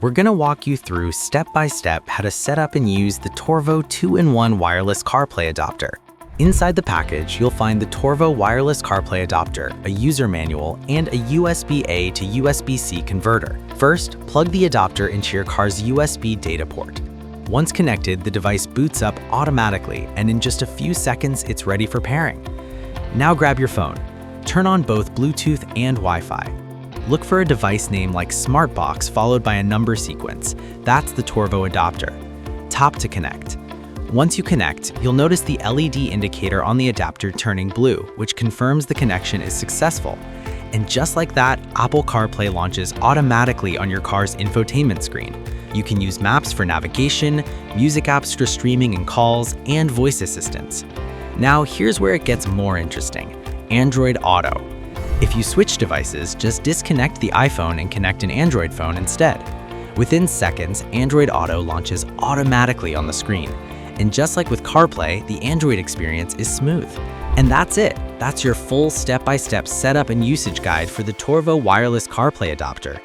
we're going to walk you through step-by-step how to set up and use the Torvo 2-in-1 Wireless CarPlay Adapter. Inside the package, you'll find the Torvo Wireless CarPlay Adapter, a user manual, and a USB-A to USB-C converter. First, plug the adapter into your car's USB data port. Once connected, the device boots up automatically, and in just a few seconds, it's ready for pairing. Now grab your phone. Turn on both Bluetooth and Wi-Fi. Look for a device name like SmartBox followed by a number sequence. That's the Torvo adapter. Tap to connect. Once you connect, you'll notice the LED indicator on the adapter turning blue, which confirms the connection is successful. And just like that, Apple CarPlay launches automatically on your car's infotainment screen. You can use maps for navigation, music apps for streaming and calls, and voice assistants. Now here's where it gets more interesting: Android Auto. If you switch devices, just disconnect the iPhone and connect an Android phone instead. Within seconds, Android Auto launches automatically on the screen. And just like with CarPlay, the Android experience is smooth. And that's it. That's your full step-by-step setup and usage guide for the Torvo Wireless CarPlay Adapter.